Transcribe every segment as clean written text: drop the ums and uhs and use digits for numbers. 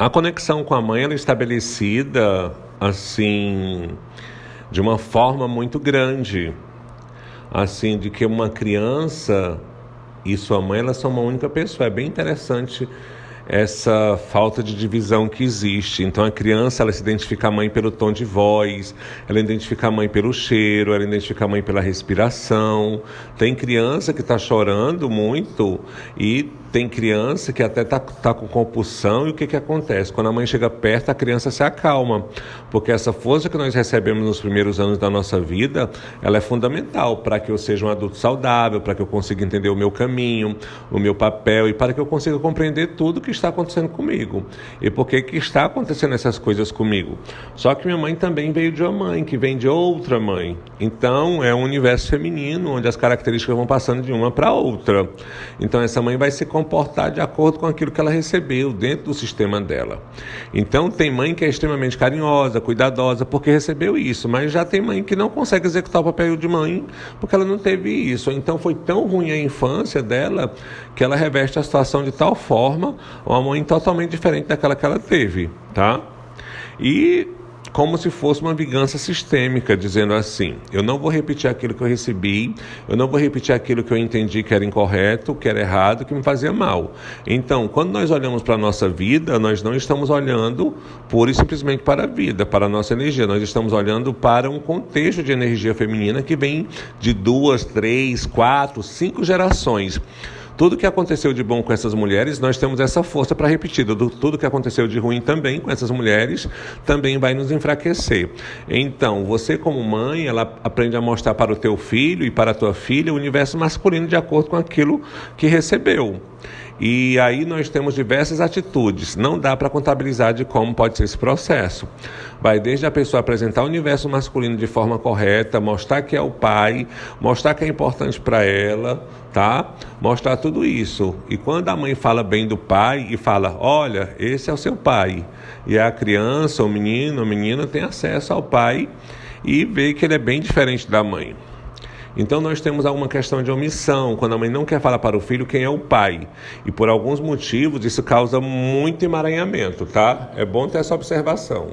A conexão com a mãe ela é estabelecida assim de uma forma muito grande, assim de que uma criança e sua mãe elas são uma única pessoa. É bem interessante essa falta de divisão que existe. Então a criança ela se identifica a mãe pelo tom de voz, ela identifica a mãe pelo cheiro, ela identifica a mãe pela respiração. Tem criança que está chorando muito e tem criança que até tá com compulsão, e o que acontece? Quando a mãe chega perto, a criança se acalma, porque essa força que nós recebemos nos primeiros anos da nossa vida, ela é fundamental para que eu seja um adulto saudável, para que eu consiga entender o meu caminho, o meu papel, e para que eu consiga compreender tudo o que está acontecendo comigo. E por que está acontecendo essas coisas comigo? Só que minha mãe também veio de uma mãe, que vem de outra mãe. Então, é um universo feminino, onde as características vão passando de uma para outra. Então, essa mãe vai se comportar de acordo com aquilo que ela recebeu dentro do sistema dela. Então tem mãe que é extremamente carinhosa, cuidadosa, porque recebeu isso, mas já tem mãe que não consegue executar o papel de mãe porque ela não teve isso. Então foi tão ruim a infância dela que ela reveste a situação de tal forma, uma mãe totalmente diferente daquela que ela teve, tá? E como se fosse uma vingança sistêmica, dizendo assim: eu não vou repetir aquilo que eu recebi, eu não vou repetir aquilo que eu entendi que era incorreto, que era errado, que me fazia mal. Então, quando nós olhamos para a nossa vida, nós não estamos olhando pura e simplesmente para a vida, para a nossa energia, nós estamos olhando para um contexto de energia feminina que vem de 2, 3, 4, 5 gerações. Tudo que aconteceu de bom com essas mulheres, nós temos essa força para repetir. Tudo que aconteceu de ruim também com essas mulheres, também vai nos enfraquecer. Então, você como mãe, ela aprende a mostrar para o teu filho e para a tua filha o universo masculino de acordo com aquilo que recebeu. E aí nós temos diversas atitudes, não dá para contabilizar de como pode ser esse processo. Vai desde a pessoa apresentar o universo masculino de forma correta, mostrar que é o pai, mostrar que é importante para ela, tá? Mostrar tudo isso. E quando a mãe fala bem do pai e fala: olha, esse é o seu pai, e a criança, o menino, a menina tem acesso ao pai e vê que ele é bem diferente da mãe. Então nós temos alguma questão de omissão, quando a mãe não quer falar para o filho quem é o pai. E por alguns motivos isso causa muito emaranhamento, tá? É bom ter essa observação.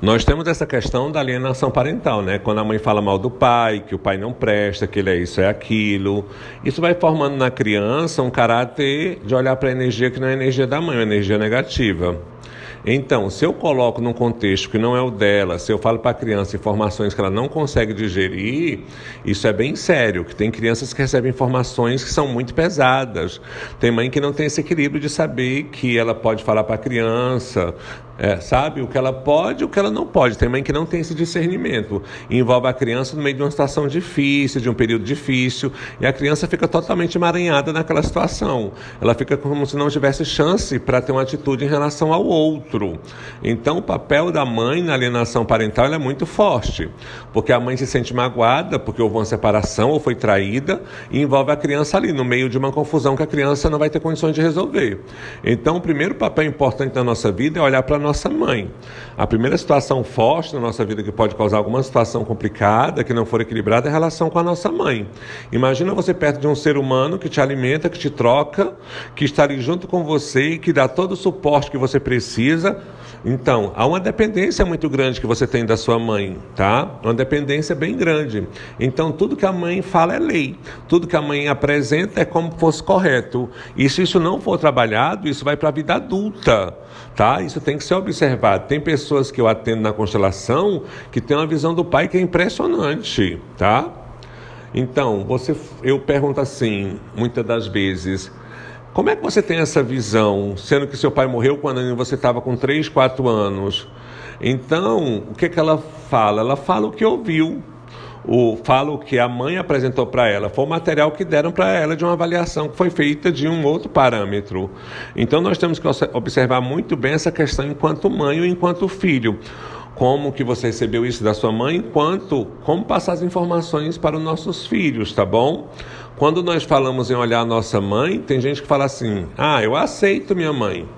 Nós temos essa questão da alienação parental, né? Quando a mãe fala mal do pai, que o pai não presta, que ele é isso, é aquilo. Isso vai formando na criança um caráter de olhar para a energia que não é a energia da mãe, é a energia negativa. Então, se eu coloco num contexto que não é o dela, se eu falo para a criança informações que ela não consegue digerir, isso é bem sério, que tem crianças que recebem informações que são muito pesadas. Tem mãe que não tem esse equilíbrio de saber que ela pode falar para a criança, sabe? O que ela pode e o que ela não pode. Tem mãe que não tem esse discernimento. E envolve a criança no meio de uma situação difícil, de um período difícil, e a criança fica totalmente emaranhada naquela situação. Ela fica como se não tivesse chance para ter uma atitude em relação ao outro. Então o papel da mãe na alienação parental é muito forte, porque a mãe se sente magoada porque houve uma separação ou foi traída, e envolve a criança ali no meio de uma confusão que a criança não vai ter condições de resolver. Então o primeiro papel importante da nossa vida é olhar para a nossa mãe. A primeira situação forte na nossa vida que pode causar alguma situação complicada, que não for equilibrada, é a relação com a nossa mãe. Imagina você perto de um ser humano que te alimenta, que te troca, que está ali junto com você e que dá todo o suporte que você precisa. Então, há uma dependência muito grande que você tem da sua mãe, tá? Uma dependência bem grande. Então, tudo que a mãe fala é lei. Tudo que a mãe apresenta é como fosse correto. E se isso não for trabalhado, isso vai para a vida adulta, tá? Isso tem que ser observado. Tem pessoas que eu atendo na constelação que têm uma visão do pai que é impressionante, tá? Então, eu pergunto assim, muitas das vezes: como é que você tem essa visão, sendo que seu pai morreu quando você estava com 3, 4 anos? Então, o que ela fala? Ela fala o que ouviu, fala o que a mãe apresentou para ela. Foi o material que deram para ela de uma avaliação que foi feita de um outro parâmetro. Então, nós temos que observar muito bem essa questão enquanto mãe ou enquanto filho. Como que você recebeu isso da sua mãe, como passar as informações para os nossos filhos, tá bom? Quando nós falamos em olhar a nossa mãe, tem gente que fala assim: eu aceito minha mãe.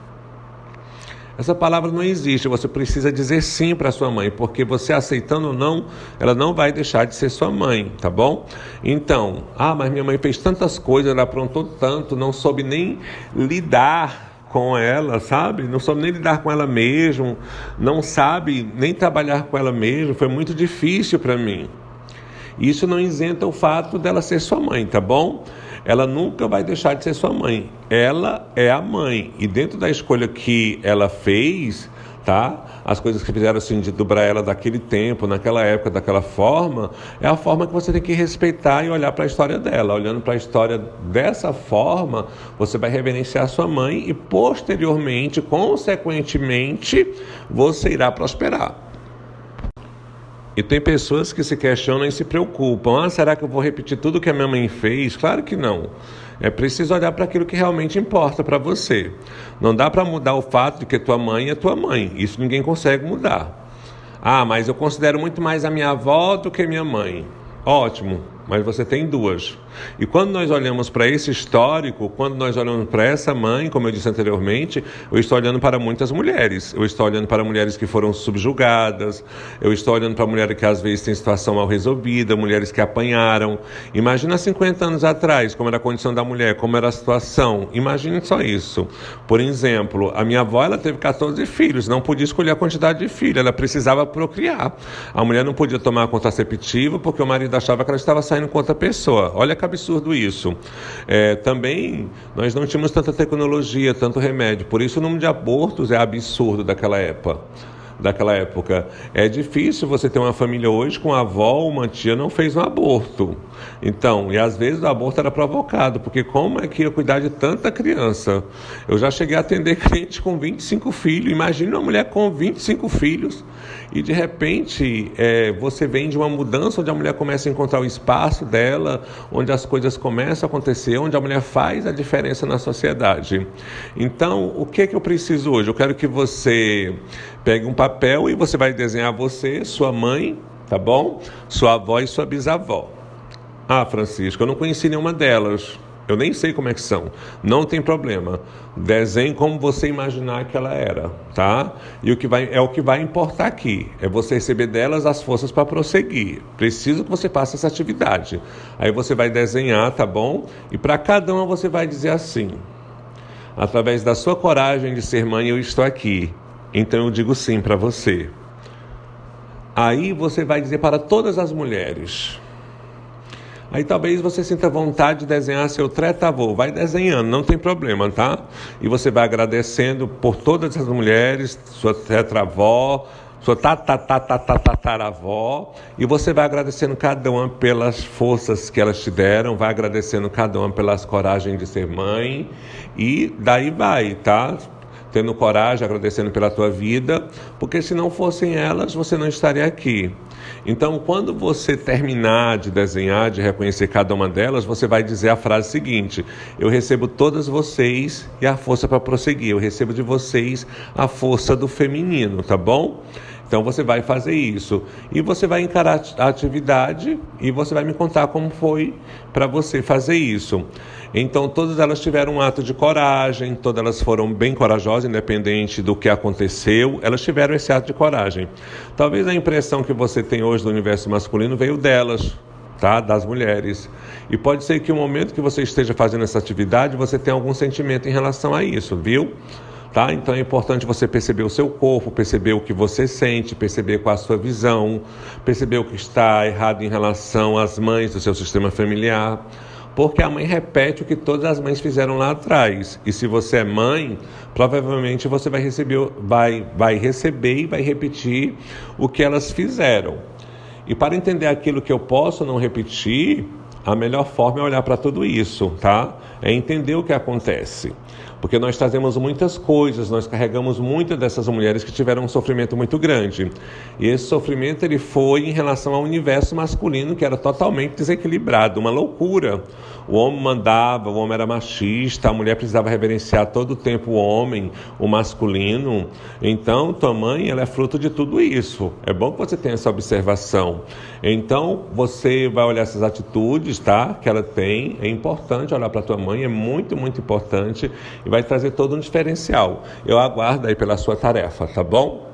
Essa palavra não existe, você precisa dizer sim para sua mãe, porque você aceitando ou não, ela não vai deixar de ser sua mãe, tá bom? Então, mas minha mãe fez tantas coisas, ela aprontou tanto, não soube nem lidar com ela, sabe? Não soube nem lidar com ela mesmo, não sabe nem trabalhar com ela mesmo, foi muito difícil para mim. Isso não isenta o fato dela ser sua mãe, tá bom? Ela nunca vai deixar de ser sua mãe. Ela é a mãe. E dentro da escolha que ela fez, tá? As coisas que fizeram assim de dobrar ela daquele tempo, naquela época, daquela forma, é a forma que você tem que respeitar e olhar para a história dela. Olhando para a história dessa forma, você vai reverenciar sua mãe e posteriormente, consequentemente, você irá prosperar. E tem pessoas que se questionam e se preocupam. Será que eu vou repetir tudo que a minha mãe fez? Claro que não. É preciso olhar para aquilo que realmente importa para você. Não dá para mudar o fato de que tua mãe é tua mãe. Isso ninguém consegue mudar. Mas eu considero muito mais a minha avó do que minha mãe. Ótimo, mas você tem duas. E quando nós olhamos para esse histórico, quando nós olhamos para essa mãe, como eu disse anteriormente, eu estou olhando para muitas mulheres. Eu estou olhando para mulheres que foram subjugadas, eu estou olhando para mulheres que às vezes têm situação mal resolvida, mulheres que apanharam. Imagina 50 anos atrás, como era a condição da mulher, como era a situação. Imagine só isso. Por exemplo, a minha avó, ela teve 14 filhos, não podia escolher a quantidade de filhos, ela precisava procriar. A mulher não podia tomar contraceptivo porque o marido achava que ela estava saindo com outra pessoa. Olha que absurdo isso. Também nós não tínhamos tanta tecnologia, tanto remédio, por isso o número de abortos é absurdo daquela época. É difícil você ter uma família hoje com a avó ou uma tia não fez um aborto. Então, e às vezes o aborto era provocado, porque como é que ia cuidar de tanta criança? Eu já cheguei a atender cliente com 25 filhos, imagina uma mulher com 25 filhos, e de repente você vem de uma mudança onde a mulher começa a encontrar o espaço dela, onde as coisas começam a acontecer, onde a mulher faz a diferença na sociedade. Então, o que é que eu preciso hoje? Eu quero que você pegue um papel e você vai desenhar você, sua mãe, tá bom? Sua avó e sua bisavó. Francisco, eu não conheci nenhuma delas. Eu nem sei como é que são. Não tem problema. Desenhe como você imaginar que ela era, tá? E o que vai importar aqui. É você receber delas as forças para prosseguir. Preciso que você faça essa atividade. Aí você vai desenhar, tá bom? E para cada uma você vai dizer assim: através da sua coragem de ser mãe, eu estou aqui. Então eu digo sim para você. Aí você vai dizer para todas as mulheres. Aí talvez você sinta vontade de desenhar seu tretavô. Vai desenhando, não tem problema, tá? E você vai agradecendo por todas as mulheres, sua tetravó, sua tataravó, e você vai agradecendo cada uma pelas forças que elas te deram, vai agradecendo cada uma pelas coragem de ser mãe, e daí vai, tá? Tendo coragem, agradecendo pela tua vida, porque se não fossem elas, você não estaria aqui. Então, quando você terminar de desenhar, de reconhecer cada uma delas, você vai dizer a frase seguinte: eu recebo todas vocês e a força para prosseguir, eu recebo de vocês a força do feminino, tá bom? Então você vai fazer isso e você vai encarar a atividade e você vai me contar como foi para você fazer isso. Então todas elas tiveram um ato de coragem, todas elas foram bem corajosas, independente do que aconteceu, elas tiveram esse ato de coragem. Talvez a impressão que você tem hoje do universo masculino veio delas, tá? Das mulheres. E pode ser que no momento que você esteja fazendo essa atividade, você tenha algum sentimento em relação a isso, viu? Tá? Então é importante você perceber o seu corpo, perceber o que você sente, perceber qual a sua visão, perceber o que está errado em relação às mães do seu sistema familiar, porque a mãe repete o que todas as mães fizeram lá atrás. E se você é mãe, provavelmente você vai receber e vai repetir o que elas fizeram. E para entender aquilo que eu posso não repetir, a melhor forma é olhar para tudo isso, tá? É entender o que acontece. Porque nós trazemos muitas coisas, nós carregamos muitas dessas mulheres que tiveram um sofrimento muito grande. E esse sofrimento ele foi em relação ao universo masculino, que era totalmente desequilibrado, uma loucura. O homem mandava, o homem era machista, a mulher precisava reverenciar todo o tempo o homem, o masculino. Então, tua mãe, ela é fruto de tudo isso. É bom que você tenha essa observação. Então, você vai olhar essas atitudes, tá? Que ela tem. É importante olhar para tua mãe, é muito, muito importante. E vai trazer todo um diferencial. Eu aguardo aí pela sua tarefa, tá bom?